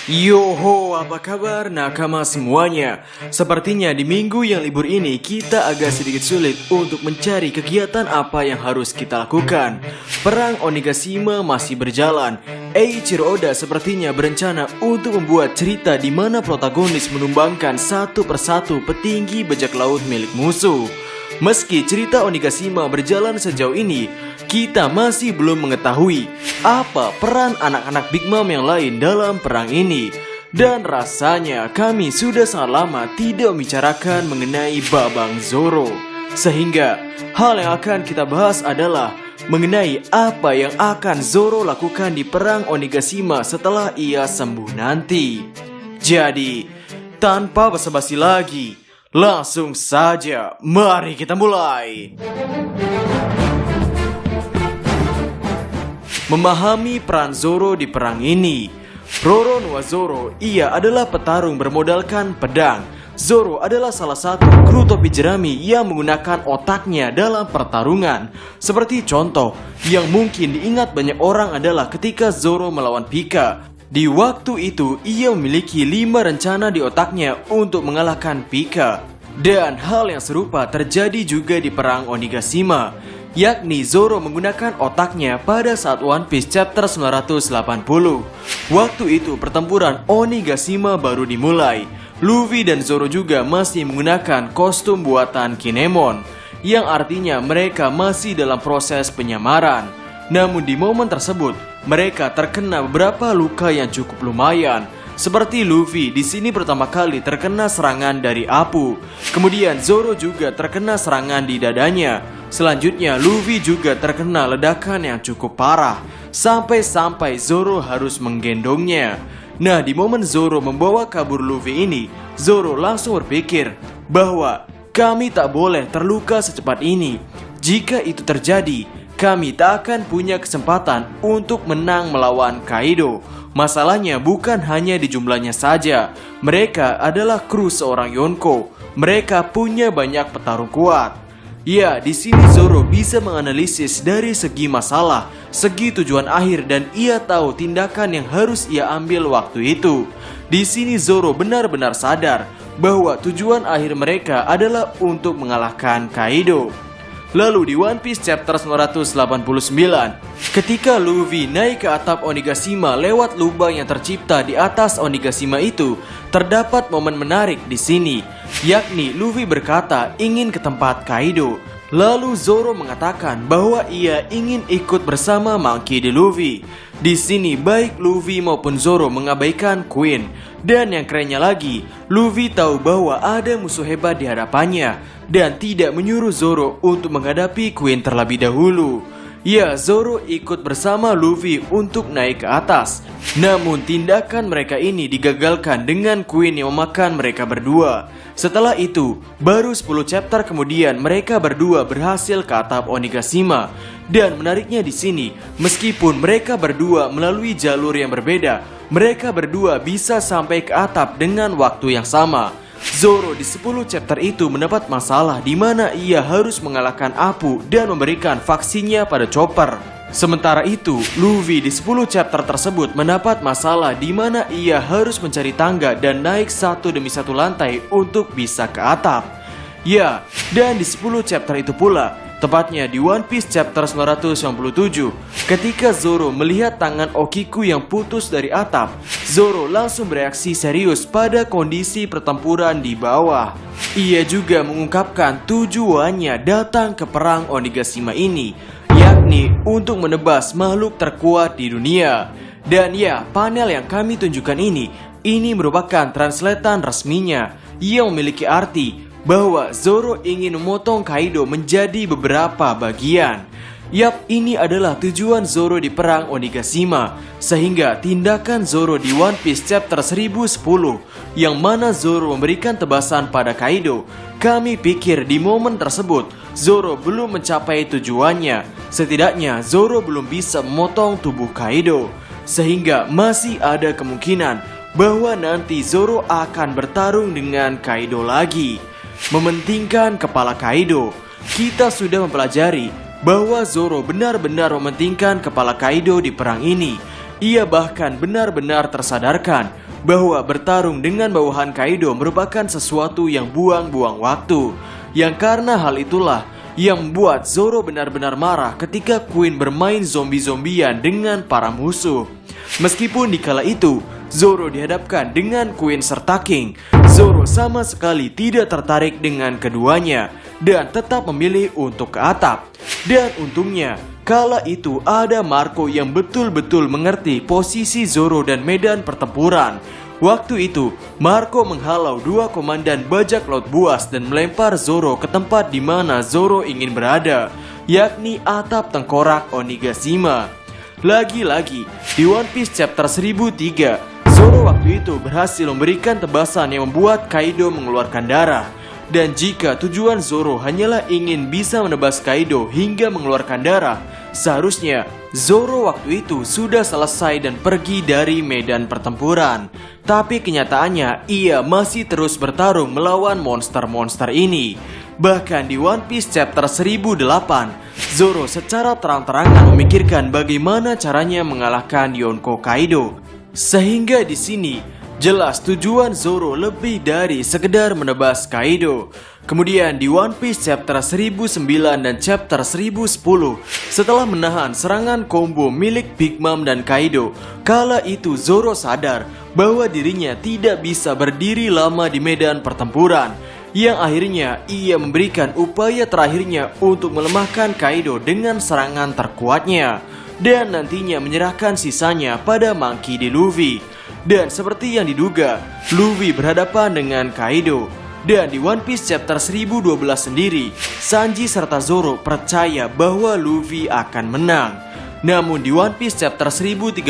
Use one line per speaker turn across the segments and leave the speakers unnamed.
Yoho, apa kabar nakama semuanya? Sepertinya di minggu yang libur ini kita agak sedikit sulit untuk mencari kegiatan apa yang harus kita lakukan. Perang Onigashima masih berjalan. Eiichiro Oda sepertinya berencana untuk membuat cerita di mana protagonis menumbangkan satu persatu petinggi bajak laut milik musuh. Meski cerita Onigashima berjalan sejauh ini, kita masih belum mengetahui apa peran anak-anak Big Mom yang lain dalam perang ini. Dan rasanya kami sudah sangat lama tidak membicarakan mengenai Babang Zoro. Sehingga hal yang akan kita bahas adalah mengenai apa yang akan Zoro lakukan di perang Onigashima setelah ia sembuh nanti. Jadi, tanpa basa-basi lagi, langsung saja, mari kita mulai. Memahami peran Zoro di perang ini. Roro Noa Zoro, ia adalah petarung bermodalkan pedang. Zoro adalah salah satu kru topi jerami yang menggunakan otaknya dalam pertarungan. Seperti contoh yang mungkin diingat banyak orang adalah ketika Zoro melawan Pika. Di waktu itu, ia memiliki 5 rencana di otaknya untuk mengalahkan Pika. Dan hal yang serupa terjadi juga di perang Onigashima, yakni Zoro menggunakan otaknya pada saat One Piece chapter 980. Waktu itu pertempuran Onigashima baru dimulai. Luffy dan Zoro juga masih menggunakan kostum buatan Kinemon, yang artinya mereka masih dalam proses penyamaran. Namun di momen tersebut, mereka terkena beberapa luka yang cukup lumayan. Seperti Luffy di sini pertama kali terkena serangan dari Apu. Kemudian Zoro juga terkena serangan di dadanya. Selanjutnya Luffy juga terkena ledakan yang cukup parah. Sampai-sampai Zoro harus menggendongnya. Nah, di momen Zoro membawa kabur Luffy ini, Zoro langsung berpikir bahwa kami tak boleh terluka secepat ini. Jika itu terjadi, kami tak akan punya kesempatan untuk menang melawan Kaido. Masalahnya bukan hanya di jumlahnya saja. Mereka adalah kru seorang Yonko. Mereka punya banyak petarung kuat. Ya, di sini Zoro bisa menganalisis dari segi masalah, segi tujuan akhir, dan ia tahu tindakan yang harus ia ambil waktu itu. Di sini Zoro benar-benar sadar bahwa tujuan akhir mereka adalah untuk mengalahkan Kaido. Lalu di One Piece chapter 989, ketika Luffy naik ke atap Onigashima lewat lubang yang tercipta di atas Onigashima itu, terdapat momen menarik di sini, yakni Luffy berkata ingin ke tempat Kaido. Lalu Zoro mengatakan bahwa ia ingin ikut bersama Monkey D. Luffy. Di sini baik Luffy maupun Zoro mengabaikan Queen. Dan yang kerennya lagi, Luffy tahu bahwa ada musuh hebat di hadapannya dan tidak menyuruh Zoro untuk menghadapi Queen terlebih dahulu. Ya, Zoro ikut bersama Luffy untuk naik ke atas. Namun tindakan mereka ini digagalkan dengan Queen yang memakan mereka berdua. Setelah itu, baru 10 chapter kemudian mereka berdua berhasil ke atap Onigashima. Dan menariknya di sini, meskipun mereka berdua melalui jalur yang berbeda, mereka berdua bisa sampai ke atap dengan waktu yang sama. Zoro di 10 chapter itu mendapat masalah di mana ia harus mengalahkan Apu dan memberikan vaksinnya pada Chopper. Sementara itu, Luffy di 10 chapter tersebut mendapat masalah di mana ia harus mencari tangga dan naik satu demi satu lantai untuk bisa ke atap. Ya, dan di 10 chapter itu pula, tepatnya di One Piece chapter 997, ketika Zoro melihat tangan Okiku yang putus dari atap, Zoro langsung bereaksi serius pada kondisi pertempuran di bawah. Ia juga mengungkapkan tujuannya datang ke perang Onigashima ini, yakni untuk menebas makhluk terkuat di dunia. Dan ya, panel yang kami tunjukkan ini merupakan translatan resminya yang memiliki arti bahwa Zoro ingin memotong Kaido menjadi beberapa bagian. Yap, ini adalah tujuan Zoro di perang Onigashima. Sehingga tindakan Zoro di One Piece chapter 1010, yang mana Zoro memberikan tebasan pada Kaido, kami pikir di momen tersebut Zoro belum mencapai tujuannya. Setidaknya Zoro belum bisa memotong tubuh Kaido. Sehingga masih ada kemungkinan bahwa nanti Zoro akan bertarung dengan Kaido lagi. Mementingkan kepala Kaido. Kita sudah mempelajari bahwa Zoro benar-benar mementingkan kepala Kaido di perang ini. Ia bahkan benar-benar tersadarkan bahwa bertarung dengan bawahan Kaido merupakan sesuatu yang buang-buang waktu. Yang karena hal itulah yang membuat Zoro benar-benar marah ketika Queen bermain zombie-zombian dengan para musuh. Meskipun di kala itu Zoro dihadapkan dengan Queen serta King, Zoro sama sekali tidak tertarik dengan keduanya dan tetap memilih untuk ke atap. Dan untungnya kala itu ada Marco yang betul-betul mengerti posisi Zoro dan medan pertempuran. Waktu itu, Marco menghalau dua komandan bajak laut buas dan melempar Zoro ke tempat di mana Zoro ingin berada, yakni atap tengkorak Onigashima. Lagi-lagi, di One Piece chapter 1003, Zoro waktu itu berhasil memberikan tebasan yang membuat Kaido mengeluarkan darah. Dan jika tujuan Zoro hanyalah ingin bisa menebas Kaido hingga mengeluarkan darah, seharusnya Zoro waktu itu sudah selesai dan pergi dari medan pertempuran. Tapi kenyataannya ia masih terus bertarung melawan monster-monster ini. Bahkan di One Piece chapter 1008, Zoro secara terang-terangan memikirkan bagaimana caranya mengalahkan Yonko Kaido. Sehingga di sini jelas tujuan Zoro lebih dari sekedar menebas Kaido. Kemudian di One Piece chapter 1009 dan chapter 1010, setelah menahan serangan combo milik Big Mom dan Kaido, kala itu Zoro sadar bahwa dirinya tidak bisa berdiri lama di medan pertempuran. Yang akhirnya ia memberikan upaya terakhirnya untuk melemahkan Kaido dengan serangan terkuatnya, dan nantinya menyerahkan sisanya pada Monkey D. Luffy. Dan seperti yang diduga, Luffy berhadapan dengan Kaido. Dan di One Piece chapter 1012 sendiri, Sanji serta Zoro percaya bahwa Luffy akan menang. Namun di One Piece chapter 1013,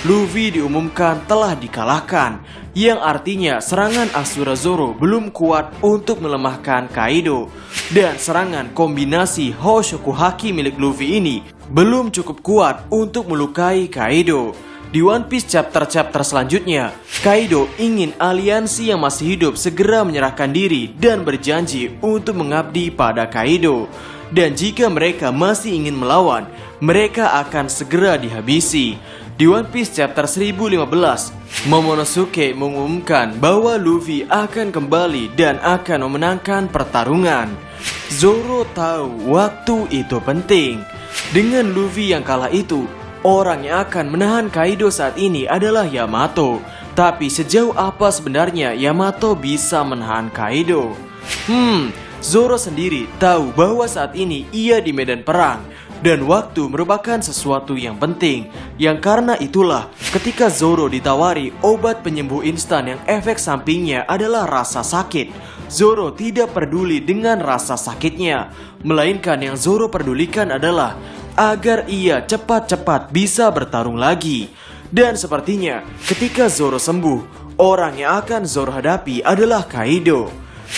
Luffy diumumkan telah dikalahkan, yang artinya serangan Asura Zoro belum kuat untuk melemahkan Kaido. Dan serangan kombinasi Hoshoku Haki milik Luffy ini belum cukup kuat untuk melukai Kaido. Di One Piece chapter-chapter selanjutnya, Kaido ingin aliansi yang masih hidup segera menyerahkan diri dan berjanji untuk mengabdi pada Kaido. Dan jika mereka masih ingin melawan, mereka akan segera dihabisi. Di One Piece chapter 1015, Momonosuke mengumumkan bahwa Luffy akan kembali dan akan memenangkan pertarungan. Zoro tahu waktu itu penting. Dengan Luffy yang kalah itu, orang yang akan menahan Kaido saat ini adalah Yamato. Tapi sejauh apa sebenarnya Yamato bisa menahan Kaido? Zoro sendiri tahu bahwa saat ini ia di medan perang, dan waktu merupakan sesuatu yang penting. Yang karena itulah ketika Zoro ditawari obat penyembuh instan yang efek sampingnya adalah rasa sakit, Zoro tidak peduli dengan rasa sakitnya, melainkan yang Zoro pedulikan adalah agar ia cepat-cepat bisa bertarung lagi. Dan sepertinya ketika Zoro sembuh, orang yang akan Zoro hadapi adalah Kaido.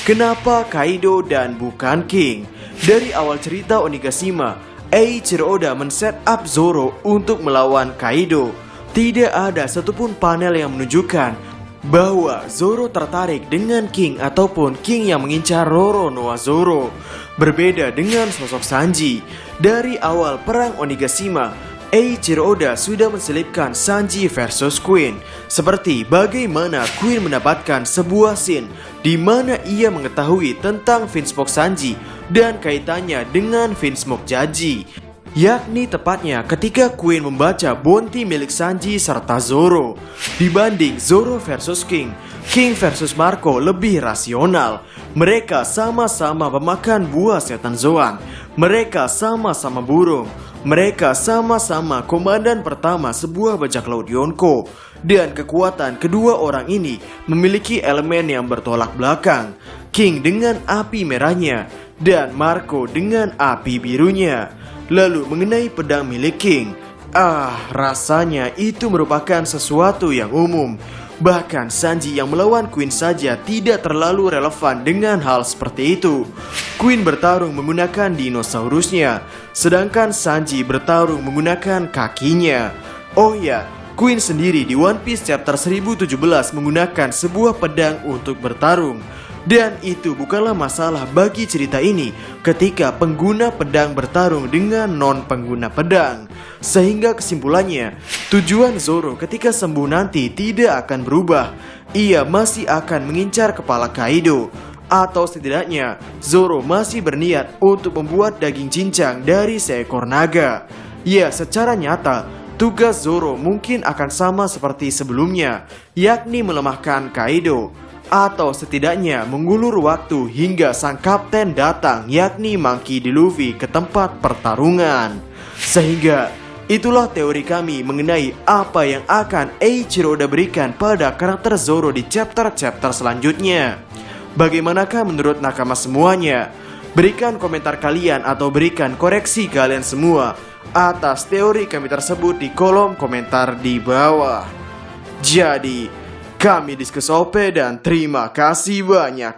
Kenapa Kaido dan bukan King? Dari awal cerita Onigashima, Eiichiro Oda men-set up Zoro untuk melawan Kaido. Tidak ada satupun panel yang menunjukkan bahwa Zoro tertarik dengan King ataupun King yang mengincar Roronoa Zoro. Berbeda dengan sosok Sanji, dari awal perang Onigashima, Eiichiro Oda sudah menselipkan Sanji versus Queen. Seperti bagaimana Queen mendapatkan sebuah scene di mana ia mengetahui tentang Vinsmoke Sanji dan kaitannya dengan Vinsmoke Jaji, yakni tepatnya ketika Queen membaca bounty milik Sanji serta Zoro. Dibanding Zoro versus King, King versus Marco lebih rasional. Mereka sama-sama pemakan buah setan Zoan. Mereka sama-sama burung. Mereka sama-sama komandan pertama sebuah bajak laut Yonko. Dan kekuatan kedua orang ini memiliki elemen yang bertolak belakang. King dengan api merahnya dan Marco dengan api birunya. Lalu mengenai pedang milik King, rasanya itu merupakan sesuatu yang umum. Bahkan Sanji yang melawan Queen saja tidak terlalu relevan dengan hal seperti itu. Queen bertarung menggunakan dinosaurusnya, sedangkan Sanji bertarung menggunakan kakinya. Oh ya, Queen sendiri di One Piece chapter 1017 menggunakan sebuah pedang untuk bertarung. Dan itu bukanlah masalah bagi cerita ini ketika pengguna pedang bertarung dengan non-pengguna pedang. Sehingga kesimpulannya, tujuan Zoro ketika sembuh nanti tidak akan berubah. Ia masih akan mengincar kepala Kaido. Atau setidaknya, Zoro masih berniat untuk membuat daging cincang dari seekor naga. Ya, secara nyata, tugas Zoro mungkin akan sama seperti sebelumnya, yakni melemahkan Kaido. Atau setidaknya mengulur waktu hingga sang kapten datang, yakni Monkey D. Luffy, ke tempat pertarungan. Sehingga itulah teori kami mengenai apa yang akan Eiichiro Oda berikan pada karakter Zoro di chapter-chapter selanjutnya. Bagaimanakah menurut nakama semuanya? Berikan komentar kalian atau berikan koreksi kalian semua atas teori kami tersebut di kolom komentar di bawah. Jadi, kami Diskus OP dan terima kasih banyak.